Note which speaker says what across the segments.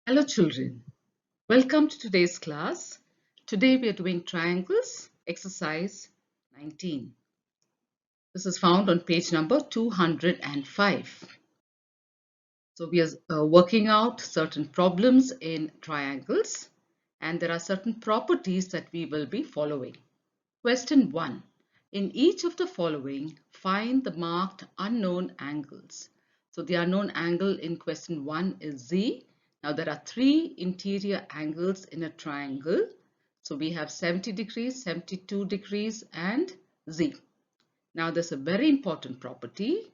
Speaker 1: Hello children, welcome to today's class. Today we are doing triangles, exercise 19. This is found on page number 205. So we are working out certain problems in triangles and there are certain properties that we will be following. Question 1. In each of the following, find the marked unknown angles. So the unknown angle in question 1 is Z. Now there are three interior angles in a triangle. So we have 70 degrees, 72 degrees and Z. Now there's a very important property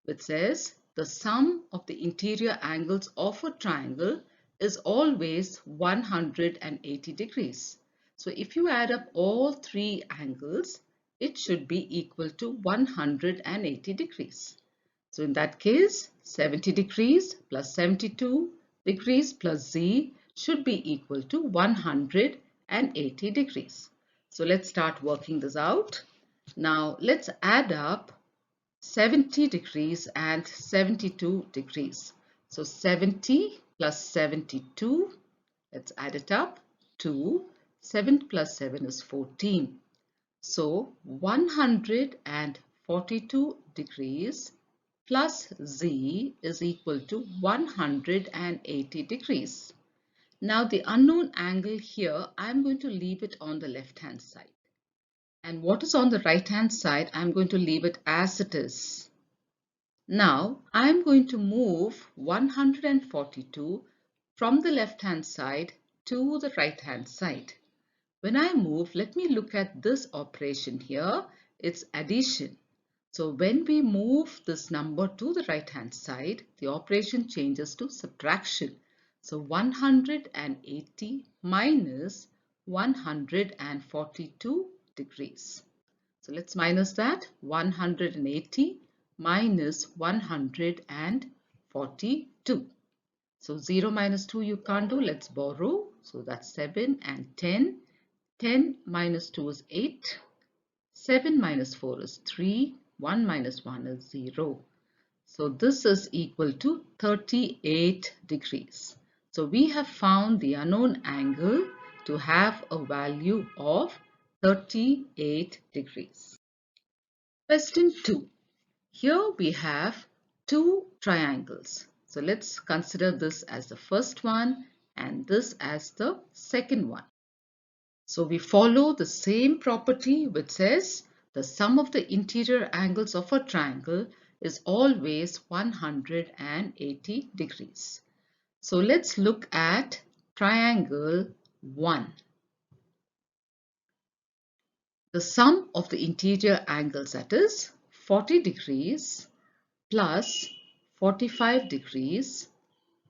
Speaker 1: which says the sum of the interior angles of a triangle is always 180 degrees. So if you add up all three angles, it should be equal to 180 degrees. So in that case, 70 degrees plus 72 degrees plus z should be equal to 180 degrees. So let's start working this out. Now let's add up 70 degrees and 72 degrees. So 70 plus 72, let's add it up, 2. 7 plus 7 is 14. So 142 degrees plus z is equal to 180 degrees. Now the unknown angle here, I'm going to leave it on the left hand side. And what is on the right hand side, I'm going to leave it as it is. Now I'm going to move 142 from the left hand side to the right hand side. When I move, let me look at this operation here. It's addition. So when we move this number to the right hand side, the operation changes to subtraction. So 180 minus 142 degrees. So let's minus that. 180 minus 142. So 0 minus 2 you can't do. Let's borrow. So that's 7 and 10. 10 minus 2 is 8. 7 minus 4 is 3. 1 minus 1 is 0. So this is equal to 38 degrees. So we have found the unknown angle to have a value of 38 degrees. Question 2. Here we have two triangles. So let's consider this as the first one and this as the second one. So we follow the same property which says the sum of the interior angles of a triangle is always 180 degrees. So let's look at triangle 1. The sum of the interior angles, that is 40 degrees plus 45 degrees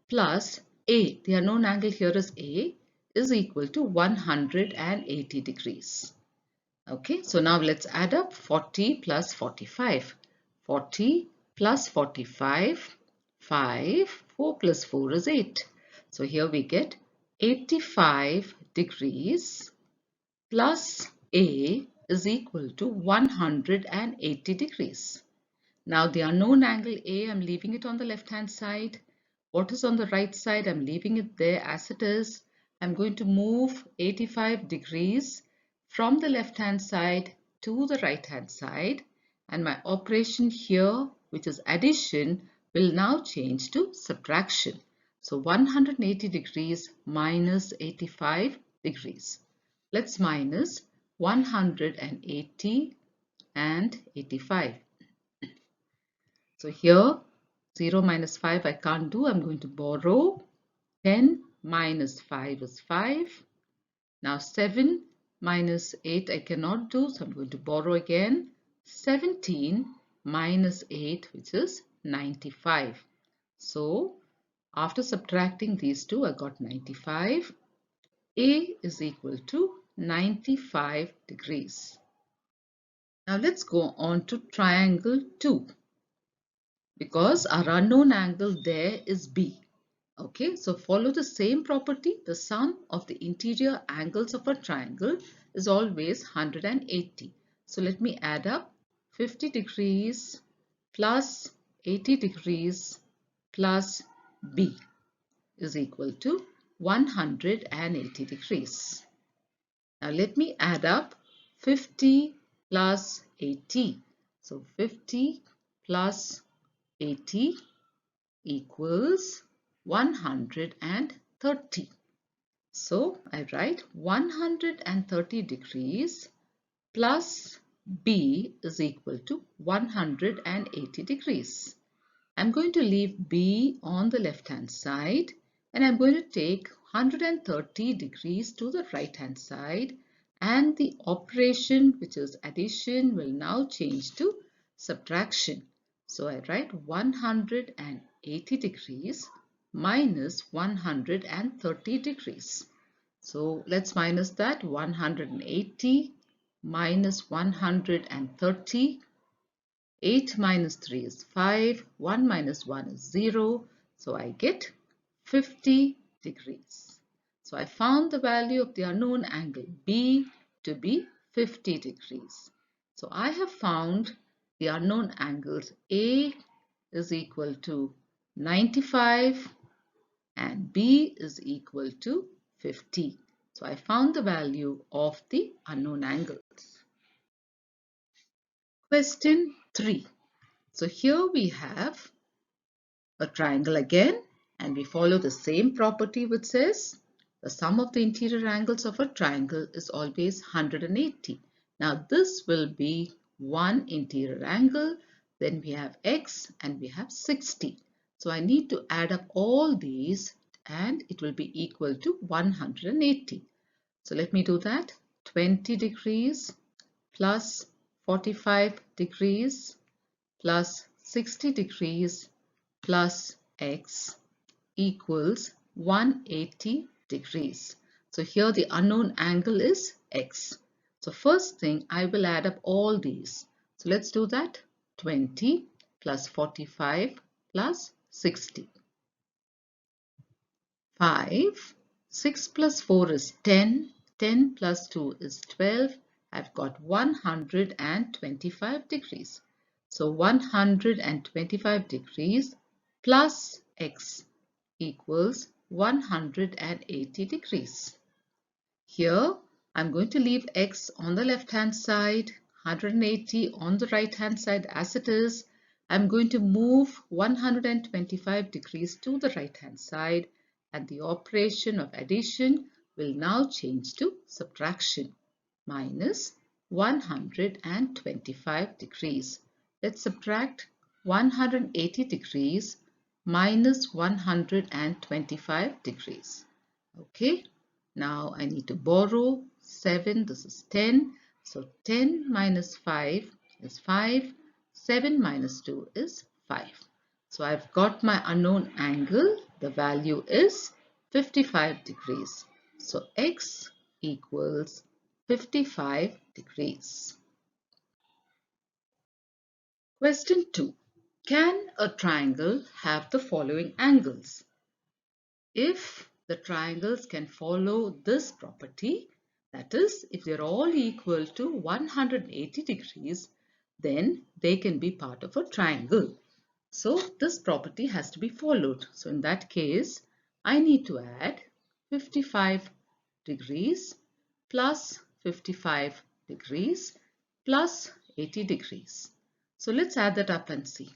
Speaker 1: plus A, the unknown angle here is A, is equal to 180 degrees. Okay, so now let's add up 40 plus 45. 40 plus 45, 5, 4 plus 4 is 8. So here we get 85 degrees plus A is equal to 180 degrees. Now the unknown angle A, I'm leaving it on the left hand side. What is on the right side? I'm leaving it there as it is. I'm going to move 85 degrees from the left hand side to the right hand side. And my operation here, which is addition, will now change to subtraction. So 180 degrees minus 85 degrees. Let's minus 180 and 85. So here 0 minus 5 I can't do. I'm going to borrow. 10 minus 5 is 5. Now 7 minus 8 I cannot do. So I'm going to borrow again. 17 minus 8, which is 95. So after subtracting these two, I got 95. A is equal to 95 degrees. Now let's go on to triangle 2. Because our unknown angle there is B. Okay, so follow the same property. The sum of the interior angles of a triangle is always 180. So let me add up 50 degrees plus 80 degrees plus B. is equal to 180 degrees. Now let me add up 50 plus 80. So 50 plus 80 equals 130. So I write 130 degrees plus B is equal to 180 degrees. I'm going to leave B on the left hand side and I'm going to take 130 degrees to the right hand side, and the operation, which is addition, will now change to subtraction. So I write 180 degrees minus 130 degrees. So let's minus that. 180 minus 130. 8 minus 3 is 5. 1 minus 1 is 0. So I get 50 degrees. So I found the value of the unknown angle B to be 50 degrees. So I have found the unknown angles A is equal to 95 and B is equal to 50. So I found the value of the unknown angles. Question 3. So here we have a triangle again, and we follow the same property which says the sum of the interior angles of a triangle is always 180. Now this will be one interior angle, then we have x and we have 60. So I need to add up all these and it will be equal to 180. So let me do that. 20 degrees plus 45 degrees plus 60 degrees plus x equals 180 degrees. So here the unknown angle is x. So first thing, I will add up all these. So let's do that. 20 plus 45 plus 60. 5. 6 plus 4 is 10. 10 plus 2 is 12. I've got 125 degrees. So 125 degrees plus x equals 180 degrees. Here I'm going to leave x on the left hand side, 180 on the right hand side as it is. I'm going to move 125 degrees to the right hand side, and the operation of addition will now change to subtraction. Minus 125 degrees. Let's subtract 180 degrees minus 125 degrees. Okay, now I need to borrow 7. This is 10. So 10 minus 5 is 5. 7 minus 2 is 5. So I've got my unknown angle. The value is 55 degrees. So x equals 55 degrees. Question 2. Can a triangle have the following angles? If the triangles can follow this property, that is, if they're all equal to 180 degrees, then they can be part of a triangle. So this property has to be followed. So in that case, I need to add 55 degrees plus 55 degrees plus 80 degrees. So let's add that up and see.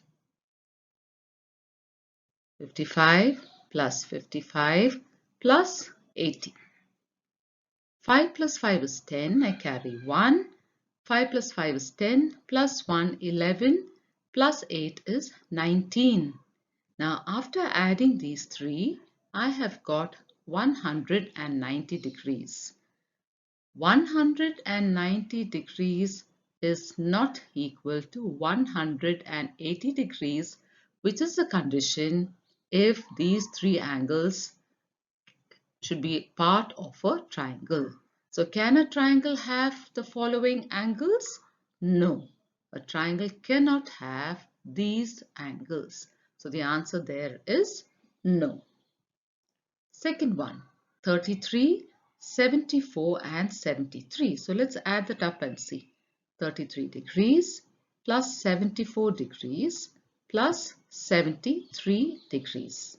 Speaker 1: 55 plus 55 plus 80. 5 plus 5 is 10. I carry 1. 5 plus 5 is 10. Plus 1, 11. Plus 8 is 19. Now after adding these three, I have got 190 degrees. 190 degrees is not equal to 180 degrees, which is the condition if these three angles should be part of a triangle. So can a triangle have the following angles? No, a triangle cannot have these angles. So the answer there is no. Second one, 33, 74 and 73. So let's add that up and see. 33 degrees plus 74 degrees plus 73 degrees.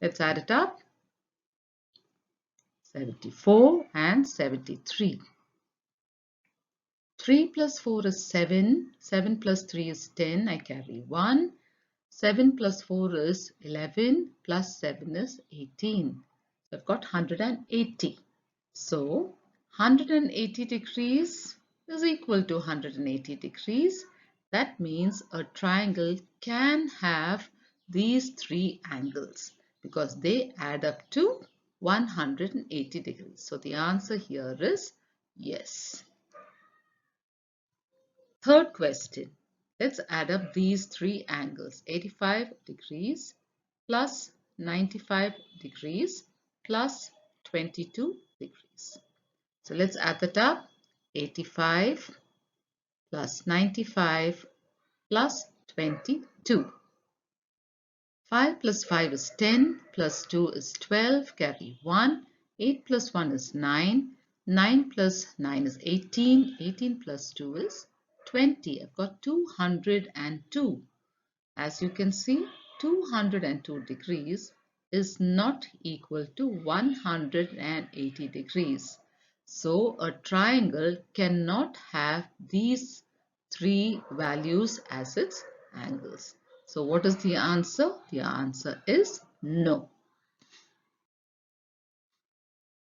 Speaker 1: Let's add it up. 74 and 73. 3 plus 4 is 7. 7 plus 3 is 10. I carry 1. 7 plus 4 is 11. Plus 7 is 18. So I've got 180. So 180 degrees is equal to 180 degrees. That means a triangle can have these three angles because they add up to 180 degrees. So the answer here is yes. Third question. Let's add up these three angles. 85 degrees plus 95 degrees plus 22 degrees. So let's add that up. 85 plus 95 plus 22. 5 plus 5 is 10, plus 2 is 12, carry 1. 8 plus 1 is 9. 9 plus 9 is 18. 18 plus 2 is 20. I've got 202. As you can see, 202 degrees is not equal to 180 degrees. So a triangle cannot have these three values as its angles. So what is the answer? The answer is no.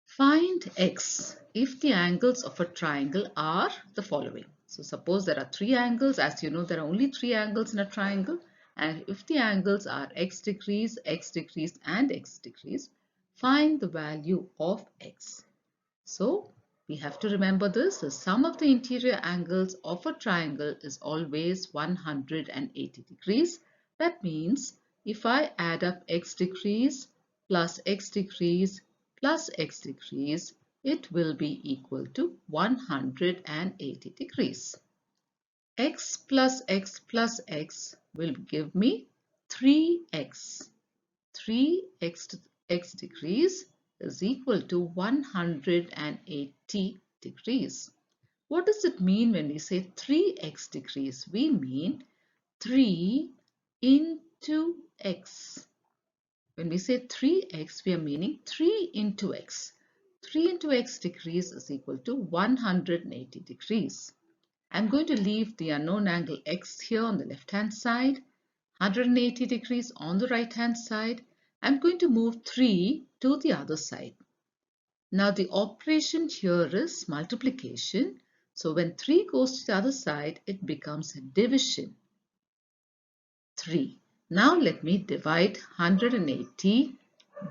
Speaker 1: Find x if the angles of a triangle are the following. So suppose there are three angles. As you know, there are only three angles in a triangle. And if the angles are x degrees, and x degrees, find the value of x. So we have to remember this. The sum of the interior angles of a triangle is always 180 degrees. That means if I add up x degrees plus x degrees plus x degrees, it will be equal to 180 degrees. X plus x will give me 3x. 3x degrees is equal to 180 degrees. What does it mean when we say 3x degrees? We mean 3 into x. When we say 3x, we are meaning 3 into x. 3 into x degrees is equal to 180 degrees. I'm going to leave the unknown angle x here on the left hand side, 180 degrees on the right hand side. I'm going to move 3 to the other side. Now the operation here is multiplication. So when 3 goes to the other side, it becomes division. 3. Now let me divide 180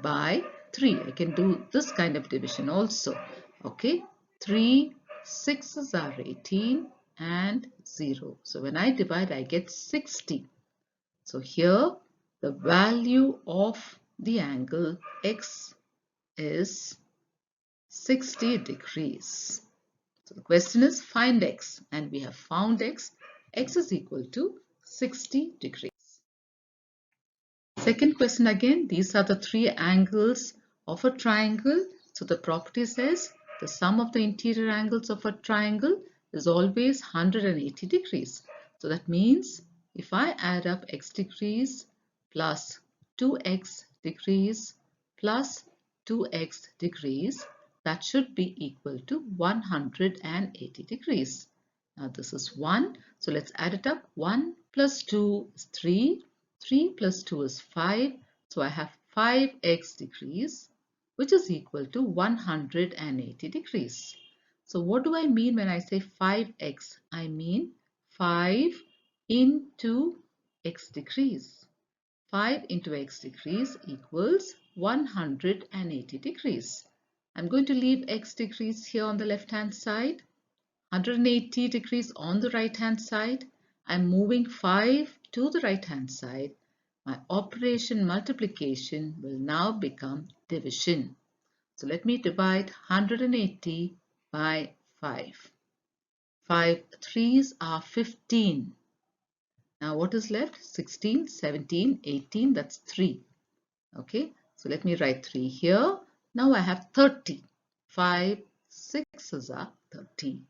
Speaker 1: by 3. I can do this kind of division also. Okay, 3 6s are 18 and 0. So when I divide, I get 60. So here the value of the angle x is 60 degrees. So the question is find x, and we have found x. X is equal to 60 degrees. Second question again, these are the three angles of a triangle. So the property says the sum of the interior angles of a triangle is always 180 degrees. So that means if I add up x degrees plus 2x degrees plus 2x degrees, that should be equal to 180 degrees. Now this is 1. So let's add it up. 1 plus 2 is 3. 3 plus 2 is 5. So I have 5x degrees, which is equal to 180 degrees. So what do I mean when I say 5x? I mean 5 into x degrees. 5 into x degrees equals 180 degrees. I'm going to leave x degrees here on the left hand side, 180 degrees on the right hand side. I'm moving 5 to the right hand side. My operation multiplication will now become division. So let me divide 180 by 5. 5 3s are 15. Now what is left? 16, 17, 18, that's 3. Okay, so let me write 3 here. Now I have 30. 5 6s are 30.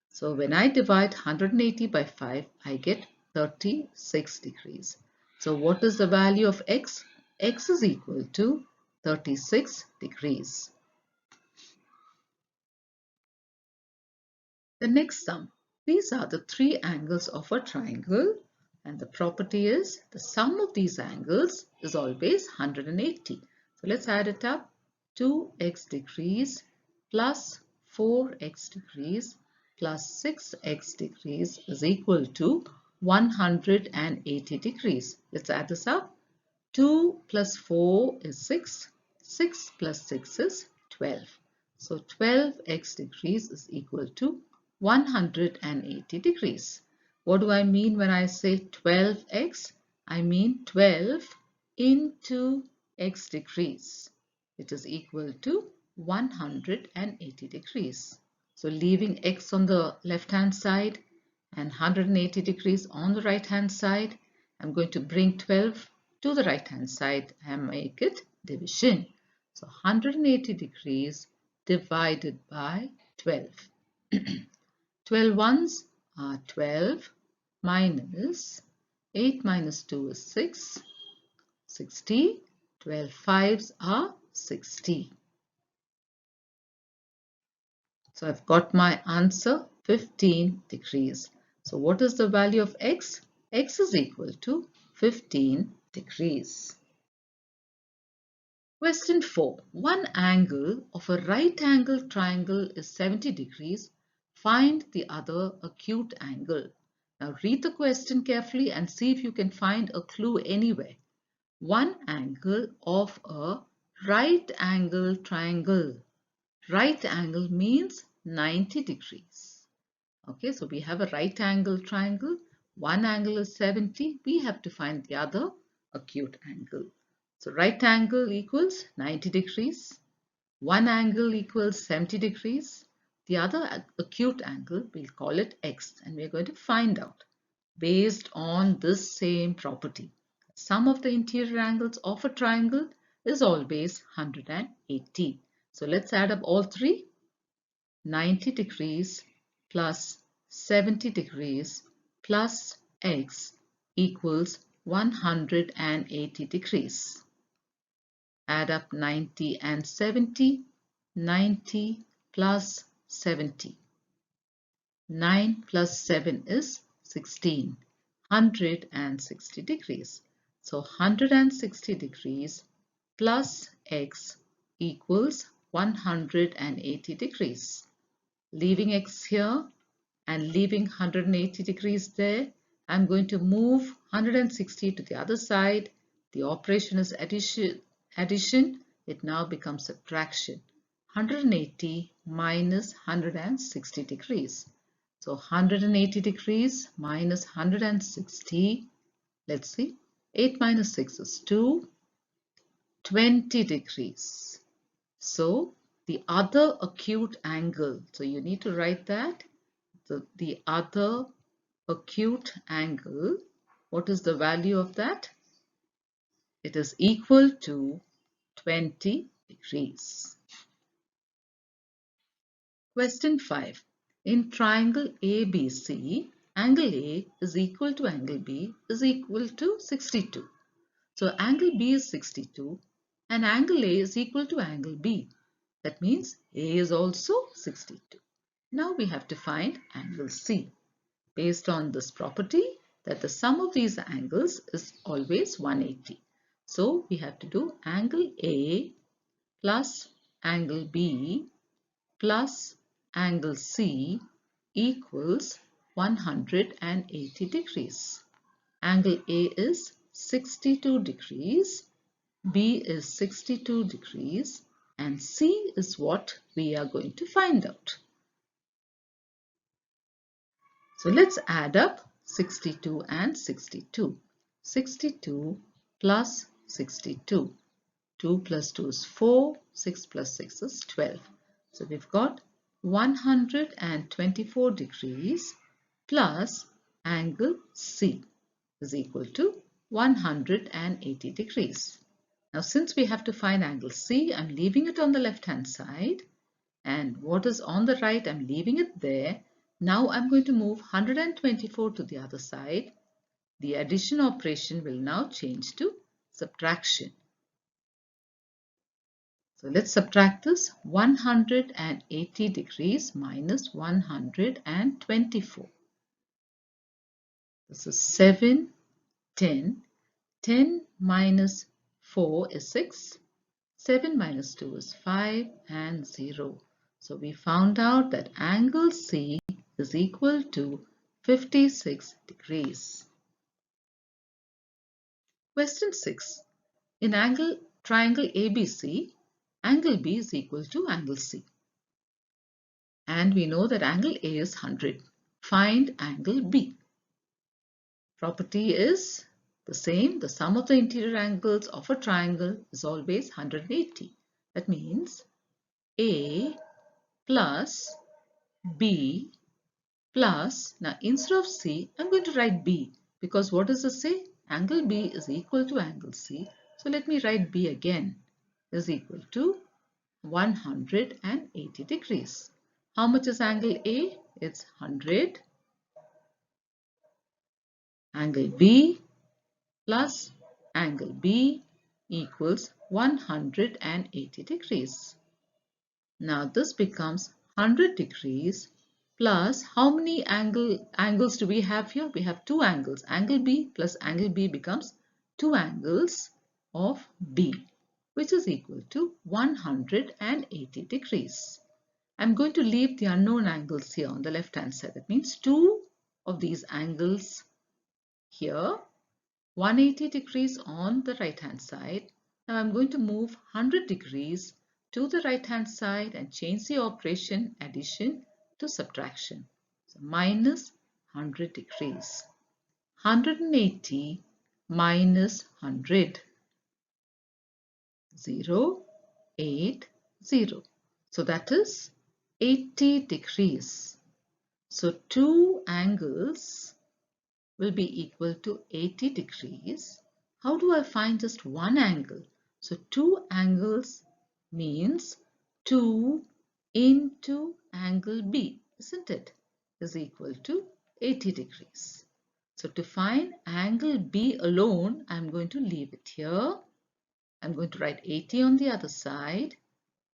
Speaker 1: So when I divide 180 by 5, I get 36 degrees. So what is the value of x? X is equal to 36 degrees. The next sum. These are the three angles of a triangle, and the property is the sum of these angles is always 180. So let's add it up. 2x degrees plus 4x degrees plus 6x degrees is equal to 180 degrees. Let's add this up. 2 plus 4 is 6. 6 plus 6 is 12. So 12x degrees is equal to 180 degrees. What do I mean when I say 12x? I mean 12 into x degrees. It is equal to 180 degrees. So leaving x on the left hand side and 180 degrees on the right hand side, I'm going to bring 12 to the right hand side and make it division. So 180 degrees divided by 12. 12 ones are 12 minus 8 minus 2 is 6, 60. 12 fives are 60. So I've got my answer 15 degrees. So what is the value of x? X is equal to 15 degrees. Question 4. One angle of a right angle triangle is 70 degrees. Find the other acute angle. Now read the question carefully and see if you can find a clue anywhere. One angle of a right angle triangle. Right angle means 90 degrees. Okay, so we have a right angle triangle. One angle is 70. We have to find the other acute angle. So right angle equals 90 degrees. One angle equals 70 degrees. The other acute angle, we'll call it x, and we're going to find out based on this same property. Sum of the interior angles of a triangle is always 180. So let's add up all three. 90 degrees plus 70 degrees plus x equals 180 degrees. Add up 90 and 70. 90 plus 70. 9 plus 7 is 16. 160 degrees. So 160 degrees plus x equals 180 degrees. Leaving x here and leaving 180 degrees there, I'm going to move 160 to the other side. The operation is addition. It now becomes subtraction. 180 minus 160 degrees. So 180 degrees minus 160. Let's see. 8 minus 6 is 2. 20 degrees. So the other acute angle, so you need to write that, the other acute angle, what is the value of that? It is equal to 20 degrees. Question 5. In triangle ABC, angle A is equal to angle B is equal to 62. So angle B is 62 and angle A is equal to angle B. That means A is also 62. Now we have to find angle C based on this property that the sum of these angles is always 180. So we have to do angle A plus angle B plus angle C equals 180 degrees. Angle A is 62 degrees, B is 62 degrees, and C is what we are going to find out. So let's add up 62 and 62. 62 plus 62. 2 plus 2 is 4. 6 plus 6 is 12. So we've got 124 degrees plus angle C is equal to 180 degrees. Now since we have to find angle C, I'm leaving it on the left hand side, and what is on the right, I'm leaving it there. Now I'm going to move 124 to the other side. The addition operation will now change to subtraction. So let's subtract this. 180 degrees minus 124. This is 7, 10. 10 minus 4 is 6. 7 minus 2 is 5 and 0. So we found out that angle C is equal to 56 degrees. Question 6. In triangle ABC, angle B is equal to angle C. And we know that angle A is 100. Find angle B. Property is the same. The sum of the interior angles of a triangle is always 180. That means A plus B plus, now instead of C, I'm going to write B, because what does it say? Angle B is equal to angle C. So let me write B again, is equal to 180 degrees. How much is angle A? It's 100. Angle B plus angle B equals 180 degrees. Now this becomes 100 degrees plus how many angles do we have here? We have two angles. Angle B plus angle B becomes two angles of B, which is equal to 180 degrees. I'm going to leave the unknown angles here on the left hand side. That means two of these angles here, 180 degrees on the right hand side. Now I'm going to move 100 degrees to the right hand side and change the operation addition to subtraction. So minus 100 degrees. 180 minus 100. 0, 8, 0. So that is 80 degrees. So two angles will be equal to 80 degrees. How do I find just one angle? So two angles means 2 into angle B, isn't it? Is equal to 80 degrees. So to find angle B alone, I'm going to leave it here. I'm going to write 80 on the other side.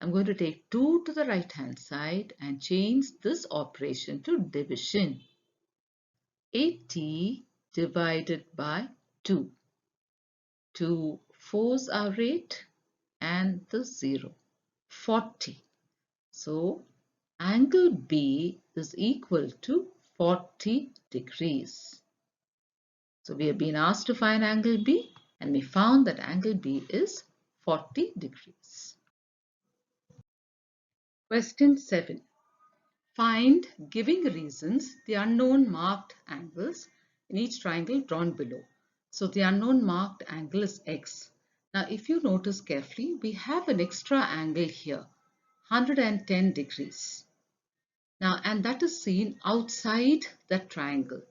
Speaker 1: I'm going to take 2 to the right hand side and change this operation to division. 80 divided by 2. 2 4s are 8 and the 0. 40. So angle B is equal to 40 degrees. So we have been asked to find angle B and we found that angle B is 40 degrees. Question 7. Find, giving reasons, the unknown marked angles in each triangle drawn below. So the unknown marked angle is X. Now if you notice carefully, we have an extra angle here, 110 degrees. Now, and that is seen outside that triangle.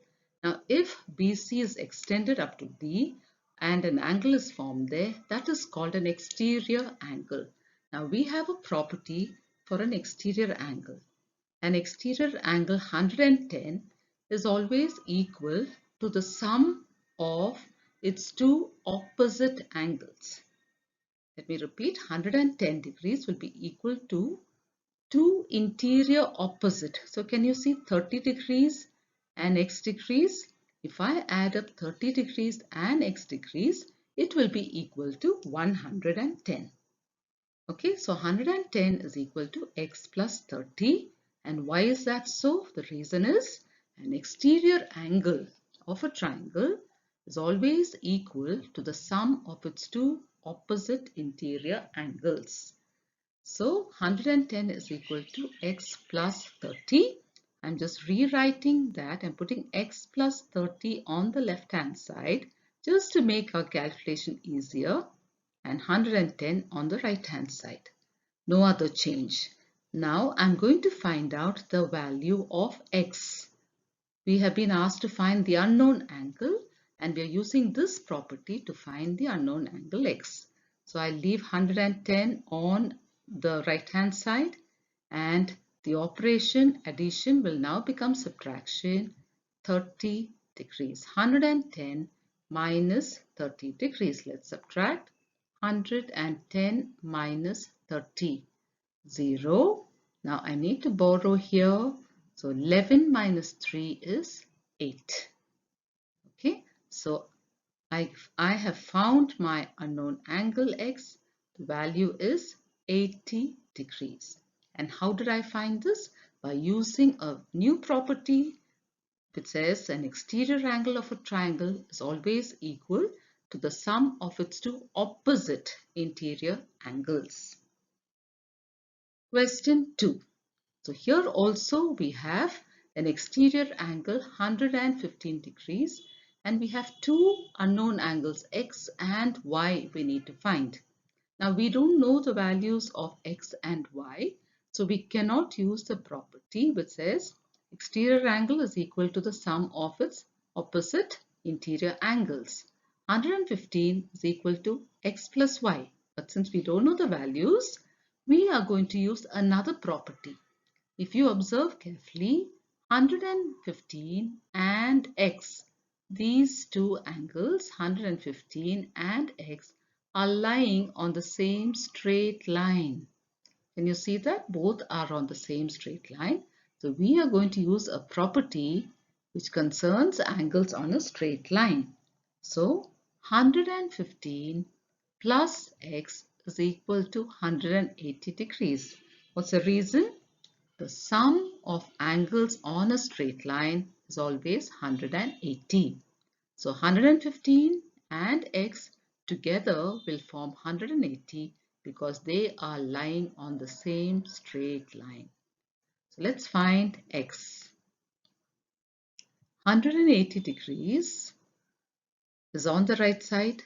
Speaker 1: Now if BC is extended up to D and an angle is formed there, that is called an exterior angle. Now we have a property for an exterior angle. An exterior angle 110 is always equal to the sum of its two opposite angles. Let me repeat, 110 degrees will be equal to two interior opposite. So can you see 30 degrees and x degrees? If I add up 30 degrees and x degrees, it will be equal to 110. Okay, so 110 is equal to x plus 30. And why is that so? The reason is an exterior angle of a triangle is always equal to the sum of its two opposite interior angles. So 110 is equal to x plus 30. I'm just rewriting that and putting x plus 30 on the left hand side just to make our calculation easier, and 110 on the right hand side. No other change. Now I'm going to find out the value of x. We have been asked to find the unknown angle and we are using this property to find the unknown angle x. So I leave 110 on the right hand side and the operation addition will now become subtraction, 30 degrees. 110 minus 30 degrees. Let's subtract. 110 minus 30. 0. Now I need to borrow here. So 11 minus 3 is 8. Okay, so I have found my unknown angle x. The value is 80 degrees. And how did I find this? By using a new property which says an exterior angle of a triangle is always equal to the sum of its two opposite interior angles. Question 2. So here also we have an exterior angle 115 degrees and we have two unknown angles x and y we need to find. Now we don't know the values of x and y, so we cannot use the property which says exterior angle is equal to the sum of its opposite interior angles. 115 is equal to x plus y, but since we don't know the values, we are going to use another property. If you observe carefully, 115 and x, these two angles, 115 and x, are lying on the same straight line. Can you see that? Both are on the same straight line. So we are going to use a property which concerns angles on a straight line. So 115 plus x is equal to 180 degrees. What's the reason? The sum of angles on a straight line is always 180. So 115 and x together will form 180 because they are lying on the same straight line. So let's find x. 180 degrees is on the right side.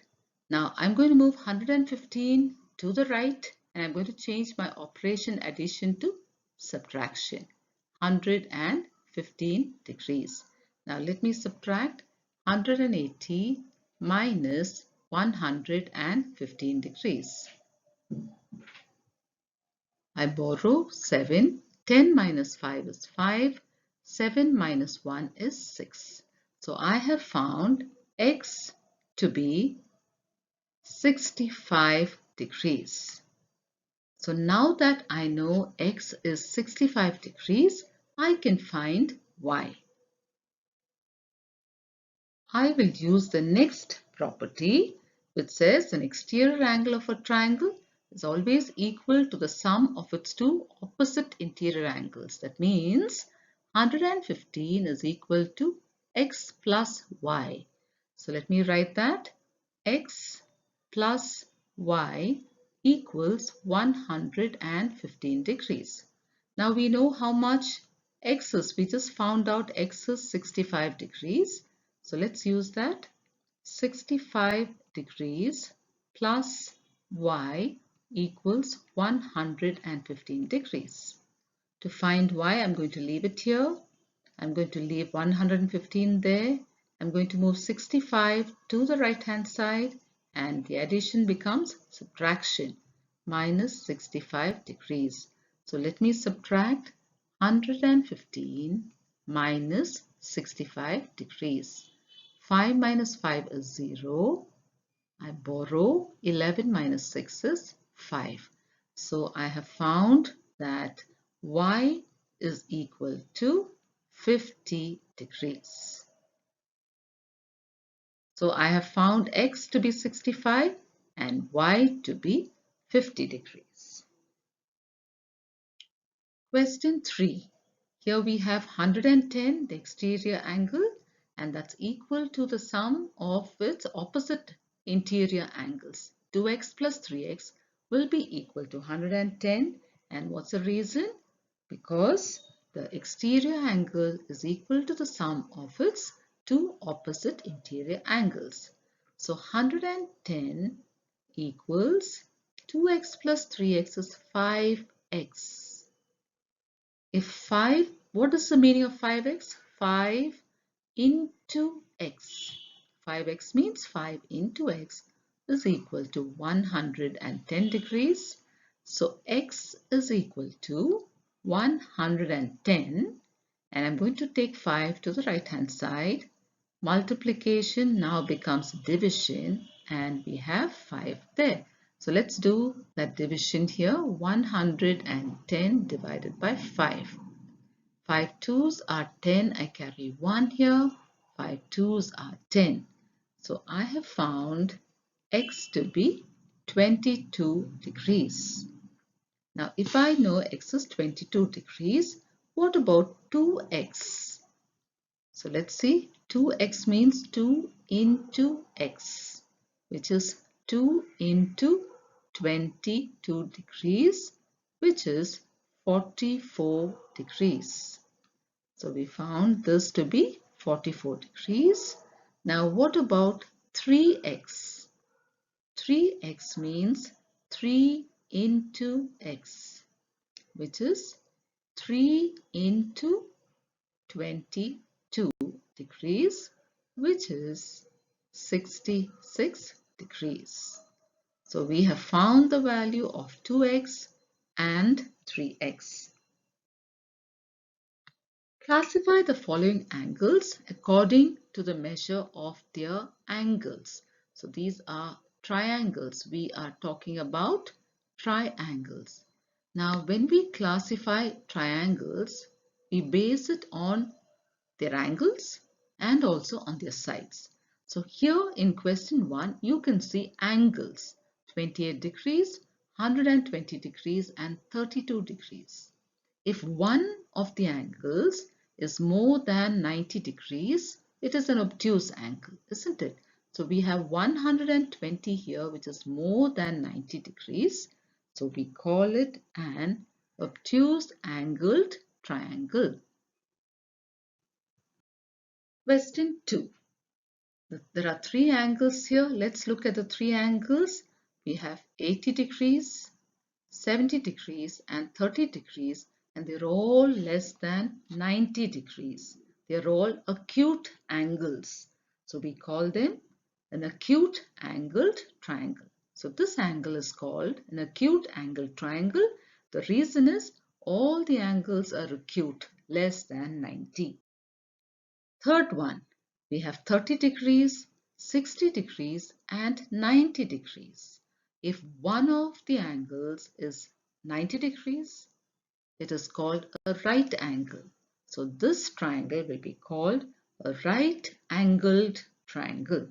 Speaker 1: Now I'm going to move 115 to the right and I'm going to change my operation addition to subtraction. 115 degrees. Now let me subtract 180 minus 115 degrees. I borrow 7. 10 minus 5 is 5. 7 minus 1 is 6. So I have found x to be 65 degrees. So now that I know x is 65 degrees, I can find y. I will use the next property which says an exterior angle of a triangle is always equal to the sum of its two opposite interior angles. That means 115 is equal to x plus y. So let me write that. X plus y equals 115 degrees. Now we know how much x is. We just found out x is 65 degrees. So let's use that. 65 degrees plus y equals 115 degrees. To find y, I'm going to leave it here. I'm going to leave 115 there. I'm going to move 65 to the right hand side and the addition becomes subtraction, minus 65 degrees. So let me subtract 115 minus 65 degrees. 5 minus 5 is 0. I borrow 11 minus 6 is 5. So I have found that y is equal to 50 degrees. So I have found x to be 65 and y to be 50 degrees. Question 3. Here we have 110, the exterior angle, and that's equal to the sum of its opposite interior angles. 2x plus 3x will be equal to 110. And what's the reason? Because the exterior angle is equal to the sum of its two opposite interior angles. So 110 equals 2x plus 3x is 5x. If 5, what is the meaning of 5x? 5 into x. 5x means 5 into x is equal to 110 degrees. So x is equal to 110 and I'm going to take 5 to the right hand side. Multiplication now becomes division and we have 5 there. So let's do that division here. 110 divided by 5. 5 twos are 10. I carry 1 here. 5 twos are 10. So I have found x to be 22 degrees. Now if I know x is 22 degrees, what about 2x? So let's see. 2x means 2 into x, which is 2 into 22 degrees, which is 44 degrees. So we found this to be 44 degrees. Now what about 3x? 3x means 3 into x, which is 3 into 22 degrees, which is 66 degrees. So we have found the value of 2x and 3x. Classify the following angles according to the measure of their angles. So these are triangles. We are talking about triangles. Now when we classify triangles, we base it on their angles and also on their sides. So here in question 1, you can see angles 28 degrees, 120 degrees and 32 degrees. If one of the angles is more than 90 degrees, it is an obtuse angle, isn't it? So we have 120 here, which is more than 90 degrees. So we call it an obtuse angled triangle. Question 2. There are three angles here. Let's look at the three angles. We have 80 degrees, 70 degrees and 30 degrees, and they're all less than 90 degrees. They're all acute angles. So we call them an acute angled triangle. So this angle is called an acute angled triangle. The reason is all the angles are acute, less than 90. Third one, we have 30 degrees, 60 degrees and 90 degrees. If one of the angles is 90 degrees, it is called a right angle. So this triangle will be called a right angled triangle.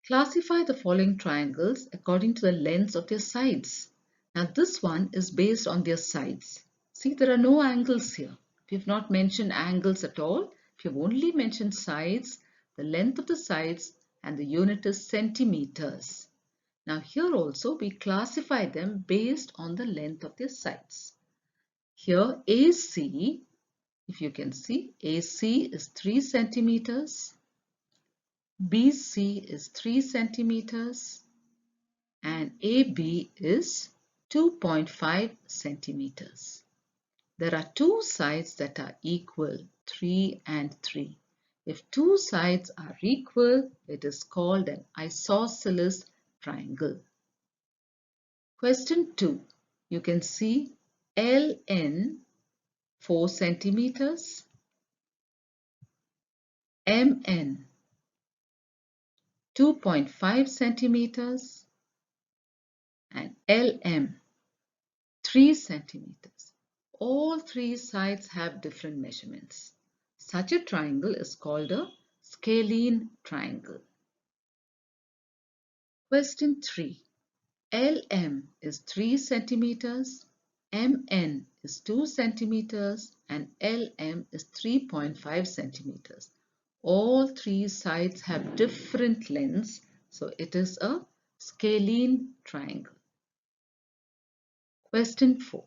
Speaker 1: Classify the following triangles according to the lengths of their sides. Now this one is based on their sides. See, there are no angles here. We have not mentioned angles at all. We have only mentioned sides, the length of the sides, and the unit is centimeters. Now here also we classify them based on the length of their sides. Here AC, if you can see, AC is 3 centimeters, BC is 3 centimeters, and AB is 2.5 centimeters. There are two sides that are equal, 3 and 3. If two sides are equal, it is called an isosceles triangle. Question 2. You can see LN 4 centimeters, MN 2.5 centimeters, and LM 3 centimeters. All three sides have different measurements. Such a triangle is called a scalene triangle. Question 3. LM is 3 centimeters, MN is 2 centimeters, and LM is 3.5 centimeters. All three sides have different lengths, so it is a scalene triangle. Question 4.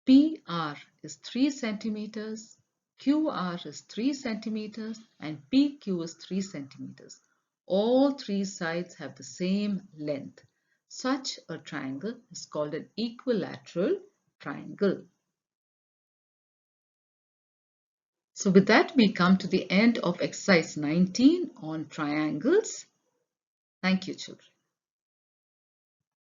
Speaker 1: PR is 3 centimeters, QR is 3 centimeters, and PQ is 3 centimeters. All three sides have the same length. Such a triangle is called an equilateral triangle. So with that, we come to the end of exercise 19 on triangles. Thank you, children.